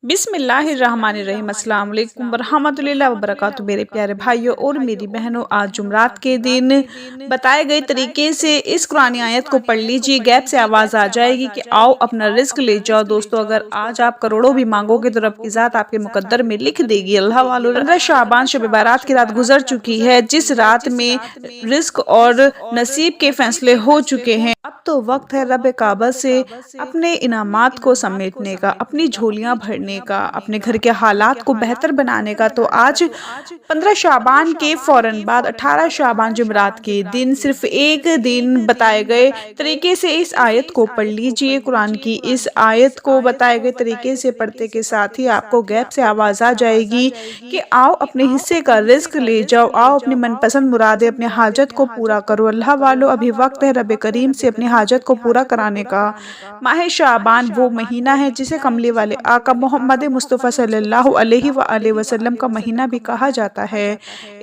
बिस्मिल्लाहिर्रहमानिर्रहीम। अस्सलाम वालेकुम वरहमतुल्लाहि वबरकातुहू। मेरे प्यारे भाइयों और मेरी बहनों, आज जुमरात के दिन बताए गए तरीके से इस कुरानी आयत को पढ़ लीजिए। गैप से आवाज़ आ जाएगी कि आओ अपना रिस्क ले जाओ। दोस्तों, अगर आज आप करोड़ों भी मांगोगे तो रब की ज़ात आपके मुकद्दर में लिख देगी। अल्लाह वालों, 15 शाबान शब बारात की रात गुजर चुकी है, जिस रात में रिस्क और नसीब के फैसले हो चुके हैं। अब तो वक्त है रब काबा से अपने इनामात को समेटने का, अपनी झोलियां भरने का, अपने घर के हालात को बेहतर बनाने का। तो आज 15 शाबान के फौरन बाद 18 शाबान जुमरात के दिन सिर्फ एक दिन बताए गए तरीके से इस आयत को पढ़ लीजिए। कुरान की इस आयत को बताए गए तरीके से पढ़ते के साथ ही आपको गैप से आवाज़ आ जाएगी कि आओ अपने हिस्से का रिस्क ले जाओ, आओ अपनी मनपसंद मुरादे, अपने हाजत को पूरा करो। अल्लाह वालों, अभी वक्त है रब करीम से अपनी हाजत को पूरा कराने का। माह शाबान वो महीना है जिसे कमली वाले आका मोहम्मद मुस्तफ़ा सल्लल्लाहु अलैहि वसल्लम का महीना भी कहा जाता है।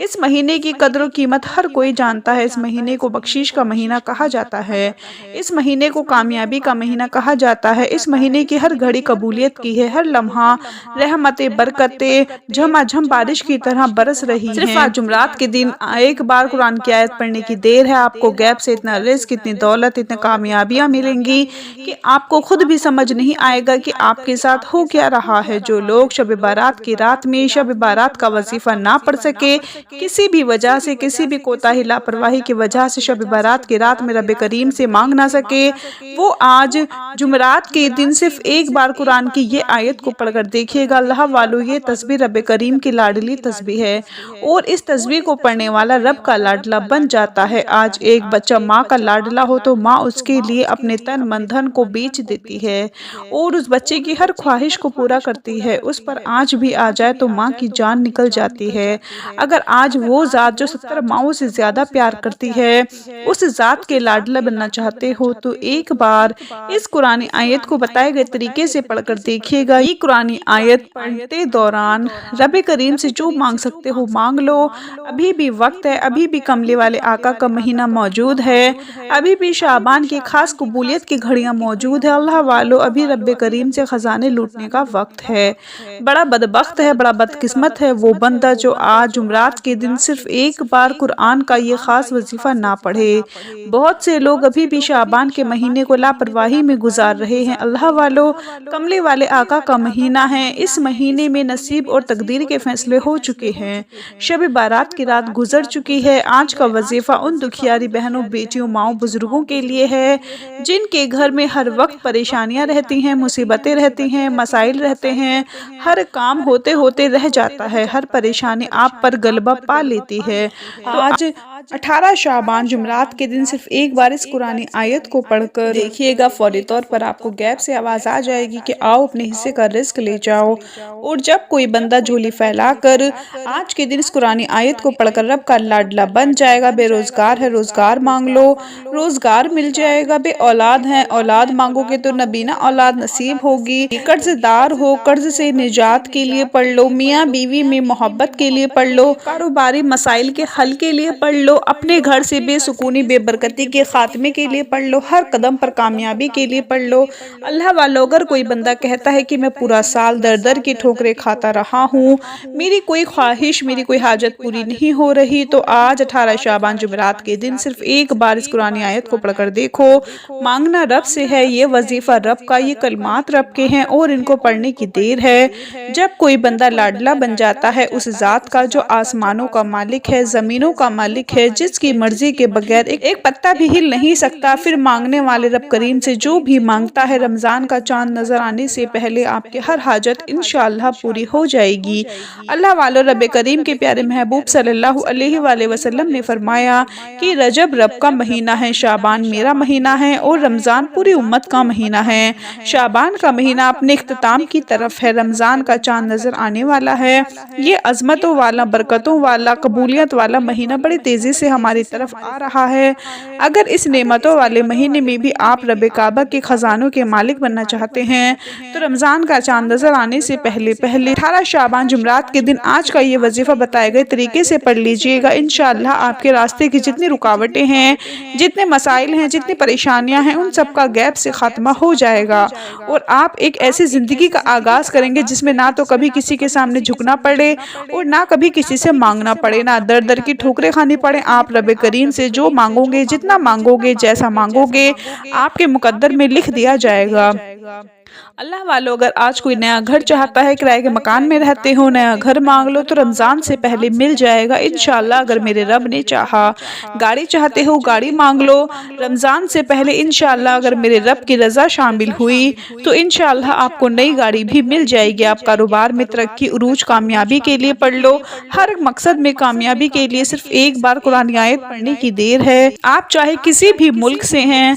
इस महीने की कदर और कीमत हर कोई जानता है। इस महीने को बख्शीश का महीना कहा जाता है। इस महीने को कामयाबी का महीना कहा जाता है। इस महीने की हर घड़ी कबूलियत की है, हर लम्हा रहमतें बरकतें झमाझम बारिश की तरह बरस रही हैं। सिर्फ आज जुमरात के दिन एक बार कुरान की आयत पढ़ने की देर है। आपको गैप से इतना रिस्क, इतनी दौलत, इतनी कामयाबियां मिलेंगी कि आपको खुद भी समझ नहीं आएगा कि आपके साथ हो क्या रहा है। जो लोग शब बारात की रात में शब बारात का वजीफा ना पढ़ सके, किसी भी वजह से, किसी भी कोताही लापरवाही की वजह से शब बारात की रात में रब करीम से मांग ना सके, वो आज जुमरात के दिन सिर्फ एक बार कुरान की ये आयत को पढ़कर देखिएगा। अल्लाह वालों, ये तस्बीह रब करीम की लाडली तस्बीह है और इस तस्बीह को पढ़ने वाला रब का लाडला बन जाता है। आज एक बच्चा माँ का लाडला हो तो माँ उसके लिए अपने तन मन धन को बेच देती है और उस बच्चे की हर ख्वाहिश को पूरा करती है। उस पर आँच भी आ जाए तो माँ की जान निकल जाती है। अगर आज वो ज़ात जो 70 माओं से ज़्यादा प्यार करती है, उस ज़ात के लाडला बनना चाहते हो तो एक बार इस कुरानी आयत को बताए गए तरीके से पढ़कर देखिएगा। ये कुरानी आयत पढ़ते दौरान रब करीम से जो मांग सकते हो मांग लो। अभी भी वक्त है, अभी भी कमले वाले आका का महीना मौजूद है, अभी भी शाबान की खास कबूलियत की घड़ियां मौजूद है। अल्लाह वालों, अभी रब करीम से खजाने लूटने का वक्त है। बड़ा बदबख्त है, बड़ा बदकिस्मत है वो बंदा जो आज जुमरात के दिन सिर्फ एक बार कुरान का ये खास वजीफा ना पढ़े। बहुत से लोग अभी भी शाबान के महीने को लापरवाही में गुजार रहे हैं। अल्लाह वालों, कमले वाले आका का महीना है, इस महीने में नसीब और तकदीर के फैसले हो चुके हैं। शब बारात की रात गुजर चुकी है। आज का वजीफा उन दुखियारी बहनों, बेटियों, माओ, बुजुर्गों के लिए है जिनके घर में हर वक्त परेशानियां रहती हैं, मुसीबतें रहती हैं, मसाइल रहते हैं, हर काम होते होते रह जाता है, हर परेशानी आप पर गलबा पा लेती है। तो आज 18 शाबान जुमरात के दिन सिर्फ एक बार इस कुरानी आयत को पढ़कर देखिएगा। फौरी तौर पर आपको गैप से आवाज़ आ जाएगी कि आओ अपने हिस्से का रिस्क ले जाओ। और जब कोई बंदा झोली फैलाकर आज के दिन इस कुरानी आयत को पढ़कर रब का लाडला बन जाएगा। बेरोजगार है, रोजगार मांग लो, रोजगार मिल जाएगा। बे औलाद है, औलाद मांगोगे तो नबीना औलाद नसीब होगी। कर्जदार हो, कर्ज से निजात के लिए पढ़ लो। मियाँ बीवी में मोहब्बत के लिए पढ़ लो। कारोबारी मसाइल के हल के लिए पढ़ लो। अपने घर से बेसुकूनी बेबरकती के खात्मे के लिए पढ़ लो। हर कदम पर कामयाबी के लिए पढ़ लो। अल्लाह वालों, अगर कोई बंदा कहता है कि मैं पूरा साल दर दर की ठोकरें खाता रहा हूँ, मेरी कोई ख्वाहिश, मेरी कोई हाजत पूरी नहीं हो रही, तो आज 18 शाबान जुमरात के दिन सिर्फ एक बार इस कुरानी आयत को पढ़कर देखो। मांगना रब से है, ये वजीफा रब का, ये कलमात रब के हैं और इनको पढ़ने की देर है। जब कोई बंदा लाडला बन जाता है उस ज़ात का जो आसमानों का मालिक है, ज़मीनों का मालिक है, जिसकी मर्जी के बगैर एक पत्ता भी हिल नहीं सकता, फिर मांगने वाले रब करीम से जो भी मांगता है, रमज़ान का चांद नजर आने से पहले आपकी हर हाजत इंशाअल्लाह पूरी हो जाएगी। अल्लाह वालों, रब करीम के प्यारे महबूब सल्लल्लाहु अलैहि वसल्लम ने फरमाया कि रजब रब का महीना है, शाबान मेरा महीना है और रमज़ान पूरी उम्मत का महीना है। शाबान का महीना अपने इख्तिताम की तरफ है, रमज़ान का चांद नजर आने वाला है। ये अजमतों वाला, बरकतों वाला, कबूलियत वाला महीना बड़ी तेजी سے ہماری طرف آ رہا ہے۔ اگر اس نعمتوں والے مہینے میں بھی آپ رب کعبہ کے خزانوں کے مالک بننا چاہتے ہیں تو رمضان کا چاند نظر آنے سے پہلے 18 شعبان جمعرات کے دن آج کا یہ وظیفہ بتائے گئے طریقے سے پڑھ لیجئے گا۔ انشاءاللہ آپ کے راستے کی جتنی رکاوٹیں ہیں، جتنے مسائل ہیں، جتنی پریشانیاں ہیں، ان سب کا غیب سے خاتمہ ہو جائے گا اور آپ ایک ایسی زندگی کا آغاز کریں گے جس میں نہ تو کبھی کسی کے سامنے جھکنا پڑے اور نہ کبھی کسی سے مانگنا پڑے، نہ در در کی ٹھوکریں کھانی پڑے۔ آپ رب کریم سے جو مانگو گے، جتنا مانگو گے، جیسا مانگو گے، آپ کے مقدر میں لکھ دیا جائے گا۔ اللہ والو، اگر آج کوئی نیا گھر چاہتا ہے، کرائے کے مکان میں رہتے ہو، نیا گھر مانگ لو تو رمضان سے پہلے مل جائے گا انشاءاللہ اگر میرے رب نے چاہا۔ گاڑی چاہتے ہو، گاڑی مانگ لو رمضان سے پہلے انشاءاللہ اگر میرے رب کی رضا شامل ہوئی تو انشاءاللہ آپ کو نئی گاڑی بھی مل جائے گی۔ آپ کاروبار میں ترقی، عروج، کامیابی کے لیے پڑھ لو۔ ہر مقصد میں کامیابی کے لیے صرف ایک بار قرآن آیت پڑھنے کی دیر ہے۔ آپ چاہے کسی بھی ملک سے ہیں،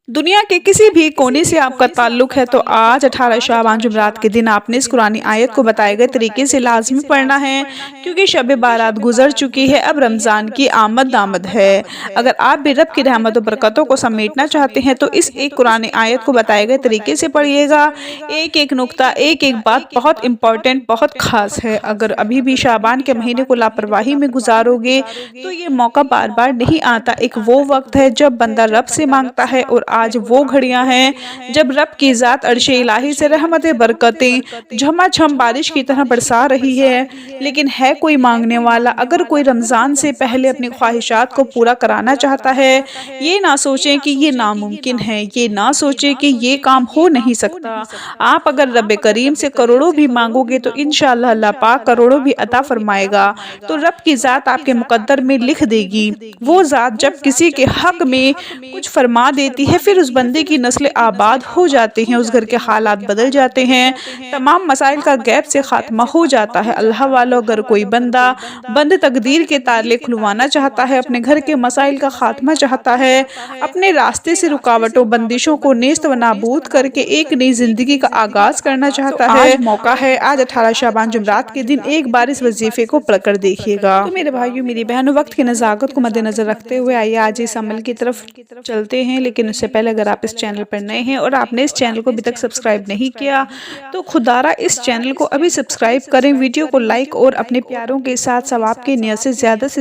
دنیا کے کسی بھی کونے سے آپ کا تعلق ہے تو آج 18 شعبان جمعرات کے دن آپ نے اس قرآنی آیت کو بتائے گئے طریقے سے لازمی پڑھنا ہے، کیونکہ شب بارات گزر چکی ہے، اب رمضان کی آمد ہے۔ اگر آپ بھی رب کی رحمت و برکتوں کو سمیٹنا چاہتے ہیں تو اس ایک قرآنی آیت کو بتائے گئے طریقے سے پڑھیے گا۔ ایک ایک نقطہ، ایک ایک بات بہت امپورٹنٹ، بہت خاص ہے۔ اگر ابھی بھی شعبان کے مہینے کو لاپرواہی میں گزارو گے تو یہ موقع بار بار نہیں آتا۔ ایک وہ وقت ہے جب بندہ رب سے مانگتا ہے اور آج وہ گھڑیاں ہیں جب رب کی ذات عرش الہی سے رحمت برکتیں جھما جھم بارش کی طرح برسا رہی ہے، لیکن ہے کوئی مانگنے والا؟ اگر کوئی رمضان سے پہلے اپنی خواہشات کو پورا کرانا چاہتا ہے، یہ نہ سوچیں کہ یہ ناممکن ہے، یہ نہ سوچیں کہ یہ کام ہو نہیں سکتا۔ آپ اگر رب کریم سے کروڑوں بھی مانگو گے تو انشاءاللہ اللہ پاک کروڑوں بھی عطا فرمائے گا۔ تو رب کی ذات آپ کے مقدر میں لکھ دے گی۔ وہ ذات جب کسی کے حق میں کچھ فرما دیتی ہے پھر اس بندے کی نسل آباد ہو جاتی ہیں، اس گھر کے حالات بدل جاتے ہیں، تمام مسائل کا غیب سے خاتمہ ہو جاتا ہے۔ اللہ والو، اگر کوئی بندہ بند تقدیر کے تالے کھلوانا چاہتا ہے، اپنے گھر کے مسائل کا خاتمہ چاہتا ہے، اپنے راستے سے رکاوٹوں بندشوں کو نیست و نابود کر کے ایک نئی زندگی کا آغاز کرنا چاہتا ہے، آج موقع ہے۔ آج 18 شعبان جمعرات کے دن ایک بار اس وظیفے کو پڑھ کر دیکھیے گا۔ تو میرے بھائیو، میری بہنوں، وقت کی نزاکت کو مد نظر رکھتے ہوئے آئیے آج اس عمل کی طرف چلتے ہیں، لیکن اس سے پہلے اگر آپ اس چینل پر نئے ہیں اور آپ نے اس چینل کو ابھی تک سبسکرائب نہیں کیا تو خدارہ اس چینل کو ابھی سبسکرائب کریں، ویڈیو کو لائک اور اپنے پیاروں کے ساتھ ثواب کی نیت سے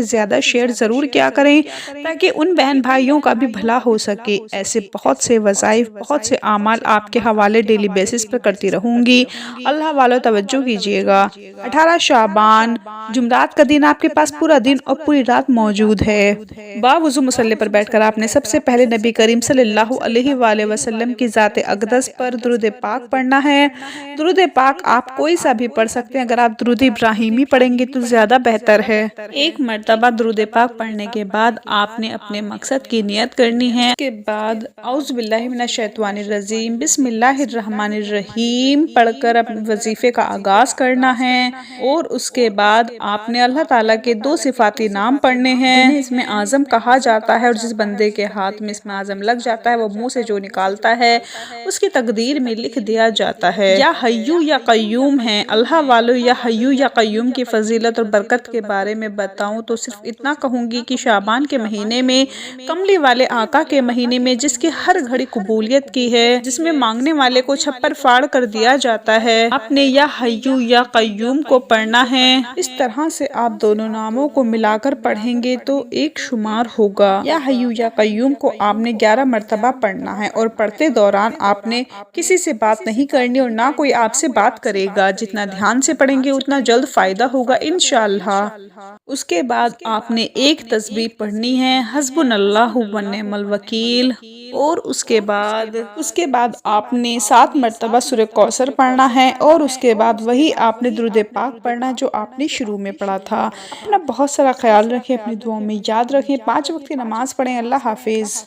زیادہ شیئر ضرور کیا کریں تاکہ ان بہن بھائیوں کا بھی بھلا ہو سکے۔ ایسے بہت سے وظائف، بہت سے اعمال آپ کے حوالے ڈیلی بیسس پر کرتی رہوں گی۔ اللہ والو توجہ کیجئے گا، 18 شعبان جمعرات کا دن آپ کے پاس پورا دن اور پوری رات موجود ہے۔ باوضو مصلی پر بیٹھ کر آپ نے سب سے پہلے نبی کریم صلی اللہ علیہ وآلہ وسلم کی ذات اقدس پر درود پاک پڑھنا ہے۔ درود پاک آپ کوئی سا بھی پڑھ سکتے ہیں، اگر آپ درود ابراہیمی پڑھیں گے تو زیادہ بہتر ہے۔ ایک مرتبہ درود پاک پڑھنے کے بعد آپ نے اپنے مقصد کی نیت کرنی ہے۔ اس کے بعد اعوذ باللہ من الشیطان الرجیم بسم اللہ الرحمن الرحیم پڑھ کر اپنے وظیفے کا آغاز کرنا ہے، اور اس کے بعد آپ نے اللہ تعالیٰ کے 2 صفاتی نام پڑھنے ہیں جنہیں اسم اعظم کہا جاتا ہے، اور جس بندے کے ہاتھ میں اسم اعظم لگ جاتا ہے وہ منہ سے جو نکالتا ہے اس کی تقدیر میں لکھ دیا جاتا ہے۔ یا حیو یا قیوم ہے۔ اللہ والو، یا حیو یا قیوم کی فضیلت اور برکت کے بارے میں بتاؤں تو صرف اتنا کہوں گی کہ شعبان کے مہینے میں، کملی والے آقا کے مہینے میں، جس کی ہر گھڑی قبولیت کی ہے، جس میں مانگنے والے کو چھپر پھاڑ کر دیا جاتا ہے، اپنے یا حیو یا قیوم کو پڑھنا ہے۔ اس طرح سے آپ دونوں ناموں کو ملا کر پڑھیں گے تو ایک شمار ہوگا۔ یا حیو یا قیوم کو آپ نے 11 مرتبہ پڑھنا ہے، اور پڑھتے دوران آپ نے کسی سے بات نہیں کرنی اور نہ کوئی آپ سے بات کرے گا۔ جتنا دھیان سے پڑھیں گے اتنا جلد فائدہ ہوگا انشاءاللہ۔ اس کے بعد آپ نے ایک تسبیح پڑھنی ہے، حسبنا اللہ و نعم الوکیل، اور اس کے بعد آپ نے 7 مرتبہ سورہ کوثر پڑھنا ہے، اور اس کے بعد وہی آپ نے درود پاک پڑھنا جو آپ نے شروع میں پڑھا تھا۔ اپنا بہت سارا خیال رکھیں، اپنی دعاؤں میں یاد رکھیں، 5 وقت کی نماز پڑھیں۔ اللہ حافظ۔